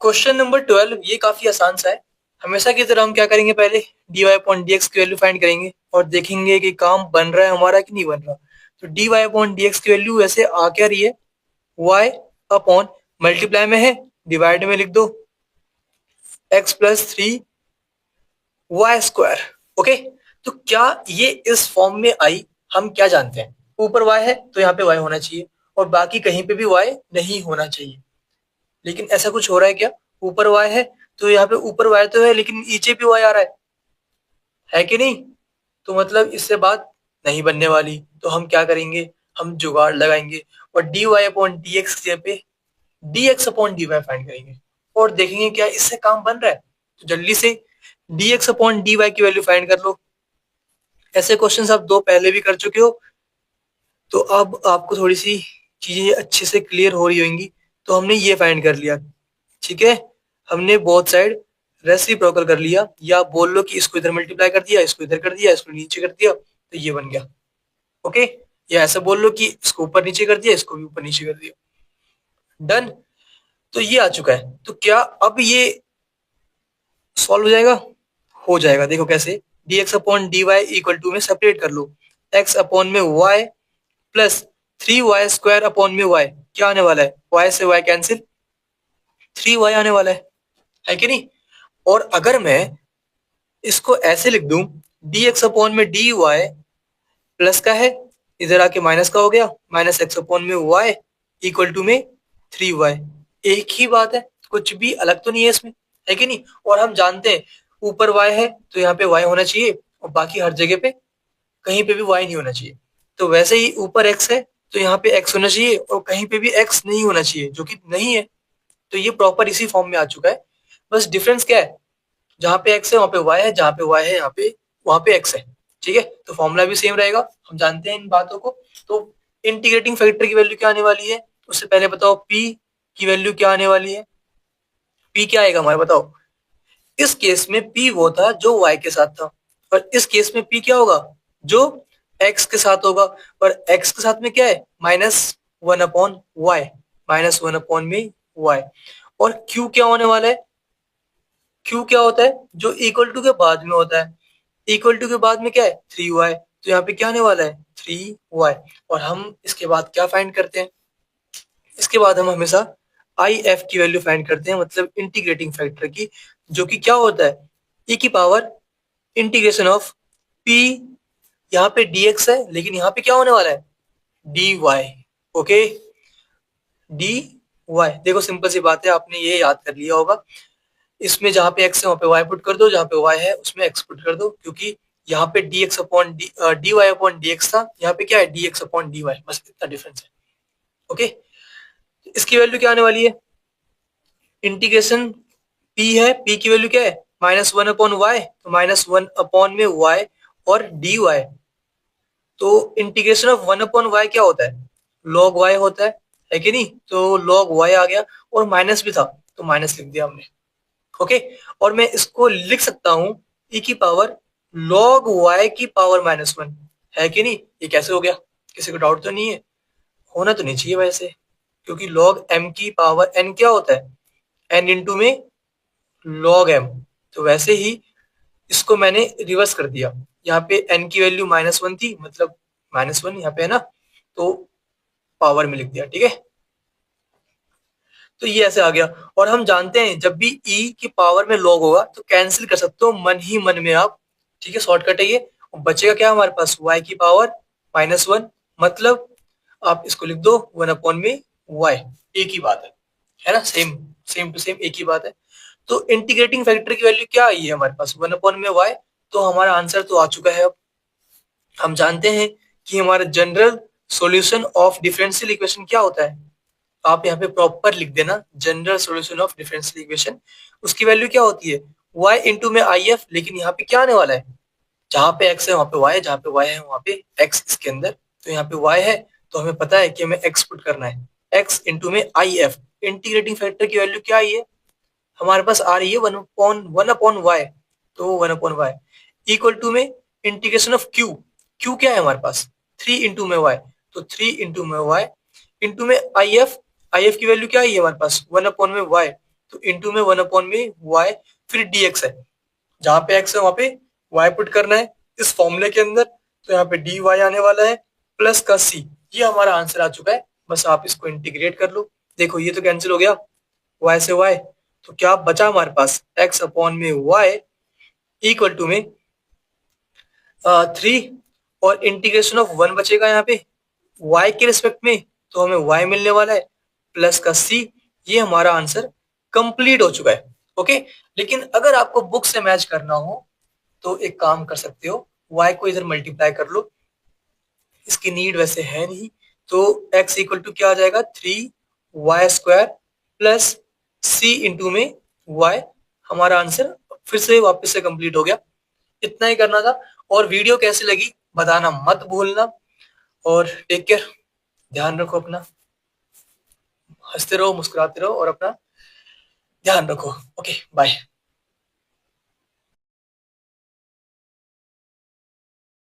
Question number 12 ये काफी आसान सा है। हमेशा की तरह हम क्या करेंगे, पहले dy अपॉन dx की वैल्यू फाइंड करेंगे और देखेंगे कि काम बन रहा है हमारा कि नहीं बन रहा। तो dy अपॉन dx की वैल्यू वैसे आ क्या रही है, y अपॉन मल्टीप्लाई में है, डिवाइड में लिख दो x plus 3y square. Okay, तो क्या ये इस फॉर्म में आई, हम क्या जानते हैं, ऊपर y है तो यहाँ पे y होना चाहिए और बाकी कहीं पे भी y नहीं होना चाहिए। लेकिन ऐसा कुछ हो रहा है क्या, ऊपर y है तो यहाँ पे ऊपर y तो है लेकिन नीचे भी y आ रहा है कि नहीं। तो मतलब इससे बात नहीं बनने वाली। तो हम क्या करेंगे, हम जुगाड़ लगाएंगे और dy अपॉन dx की जगह पे dx अपॉन dy फाइंड करेंगे और देखेंगे क्या इससे काम बन रहा है। तो जल्दी से dx अपॉन dy की वैल्यू फाइंड कर लो। ऐसे क्वेश्चंस आप दो पहले भी कर चुके हो, तो अब आपको थोड़ी सी चीजें अच्छे से क्लियर हो रही होंगी। तो हमने ये फाइंड कर लिया, ठीक है, हमने बोथ साइड रेसिप्रोकल कर लिया, या बोल लो कि इसको इधर मल्टीप्लाई कर दिया, इसको इधर कर दिया, इसको नीचे कर दिया, तो ये बन गया। ओके, या ऐसा बोल लो कि इसको ऊपर नीचे कर दिया, इसको भी ऊपर नीचे कर दिया, डन। तो ये आ चुका है। तो क्या अब ये सॉल्व हो जाएगा? हो जाएगा। देखो कैसे, dx upon dy equal to में सेपरेट कर लो, x अपॉन में y plus 3y square upon में y, क्या आने वाला है, y से y कैंसिल, 3y आने वाला है कि नहीं। और अगर मैं इसको ऐसे लिख दूं, dx अपॉन में dy प्लस का है, इधर आके माइनस का हो गया, माइनस x अपॉन में y इक्वल टू में 3y, एक ही बात है, कुछ भी अलग तो नहीं है इसमें, है कि नहीं। और हम जानते हैं ऊपर y है तो यहाँ पे y होना चाहिए और बाकी हर जगह पे कहीं पे भी y नहीं होना चाहिए। तो वैसे ही ऊपर x है तो यहाँ पे x होना चाहिए और कहीं पे भी x नहीं होना चाहिए, जो कि नहीं है। तो ये प्रॉपर इसी फॉर्म में आ चुका है। बस डिफरेंस क्या है, जहाँ पे x है वहां पे y है, जहाँ पे y है यहाँ पे वहां पे x है, ठीक है। तो फॉर्मूला भी सेम रहेगा, हम जानते हैं इन बातों को। तो इंटीग्रेटिंग फैक्टर की वैल्यू क्या आने वाली है, उससे पहले बताओ p की वैल्यू क्या आने वाली है। p क्या आएगा हमारा, बताओ। इस केस में p वो था जो y के साथ था, और इस केस में p क्या होगा, जो x के साथ होगा। और x के साथ में क्या है, -1/y, -1/ में y। और q क्या होने वाला है, q क्या होता है, जो इक्वल टू के बाद में होता है। इक्वल टू के बाद में क्या है, 3y, तो यहाँ पे क्या आने वाला है, 3y। और हम इसके बाद क्या फाइंड करते हैं, इसके बाद हम हमेशा आई एफ की वैल्यू फाइंड करते हैं, मतलब इंटीग्रेटिंग फैक्टर की, जो कि क्या होता है, e की पावर इंटीग्रेशन ऑफ p, यहाँ पे dx है लेकिन यहाँ पे क्या होने वाला है, dy। Okay, dy। देखो सिंपल सी बात है, आपने ये याद कर लिया होगा। इसमें जहाँ पे x है वहाँ पे y पुट कर दो, जहाँ पे y है उसमें x पुट कर दो, क्योंकि यहाँ पे dx upon dy upon dx था, यहाँ पे क्या है, dx अपॉन dy, बस इतना डिफरेंस है। ओके, इसकी वैल्यू क्या आने वाली है, इंटीग्रेशन p है, p की वैल्यू क्या है, -1/y, तो -1 अपॉन में y और dy। तो इंटीग्रेशन ऑफ 1/y क्या होता है, log y होता है कि नहीं। तो log y आ गया और माइनस भी था तो माइनस लिख दिया हमने। ओके, और मैं इसको लिख सकता हूं e की पावर log y की पावर -1, है कि नहीं। ये कैसे हो गया, किसी को डाउट तो नहीं है, होना तो नहीं चाहिए वैसे, क्योंकि log m की पावर n क्या होता है, n इंटू में log m। तो वैसे ही इसको मैंने रिवर्स कर दिया, यहाँ पे n की वैल्यू -1 थी, मतलब -1 यहाँ पे है ना, तो पावर में लिख दिया, ठीक है। तो ये ऐसे आ गया। और हम जानते हैं जब भी e की पावर में log होगा तो कैंसिल कर सकते हो मन ही मन में आप, ठीक है, शॉर्टकट है ये। और बचेगा क्या हमारे पास, y की पावर -1, मतलब आप इसको लिख दो 1/में y, एक ही बात है ना, सेम सेम टू सेम एक ही बात है। तो इंटीग्रेटिंग फैक्टर की वैल्यू क्या आई है हमारे पास, 1/में y। तो हमारा आंसर तो आ चुका है। अब हम जानते हैं कि हमारा general solution of differential equation क्या होता है, आप यहाँ पे प्रॉपर लिख देना, general solution of differential equation, उसकी वैल्यू क्या होती है, y इंटू में आई एफ। लेकिन यहाँ पे क्या आने वाला है, जहाँ पे x है वहाँ पे y है, जहाँ पे y है वहाँ पे x इसके अंदर। तो यहाँ पे y है तो हमें पता है कि हमें x पुट करना है, x इंटू में आई एफ। इंटीग्रेटिंग फैक्टर की वैल्यू क्या आई है हमारे पास, आ रही है 1/y। तो 1/y इक्वल टू में इंटीग्रेशन ऑफ q, q क्या है हमारे पास, 3 इंटू में y, तो 3 इंटू में y इंटू में आई एफ। आई एफ की वैल्यू क्या आई है हमारे पास, 1/में y, तो इंटू में 1 में y, फिर dx है, जहां पे x है वहां पे y पुट करना है इस फॉर्मूले के अंदर, तो यहाँ पे dy आने वाला है प्लस का c। ये हमारा आंसर आ चुका है, बस आप इसको इंटीग्रेट कर लो। देखो ये तो कैंसिल हो गया, y से y, तो क्या बचा हमारे पास, x अपॉन में y इक्वल टू में 3, और इंटीग्रेशन ऑफ 1 बचेगा यहाँ पे y के रिस्पेक्ट में, तो हमें y मिलने वाला है प्लस का c। ये हमारा आंसर कंप्लीट हो चुका है। ओके, लेकिन अगर आपको बुक से मैच करना हो तो एक काम कर सकते हो, y को इधर मल्टीप्लाई कर लो, इसकी नीड वैसे है नहीं, तो x इक्वल टू क्या आ जाएगा, 3y² प्लस c इंटू में y। हमारा आंसर फिर से वापस से कंप्लीट हो गया। इतना ही करना था। और वीडियो कैसी लगी बताना मत भूलना, और टेक केयर, ध्यान रखो अपना, हंसते रहो, मुस्कुराते रहो, और अपना ध्यान रखो। Okay, bye.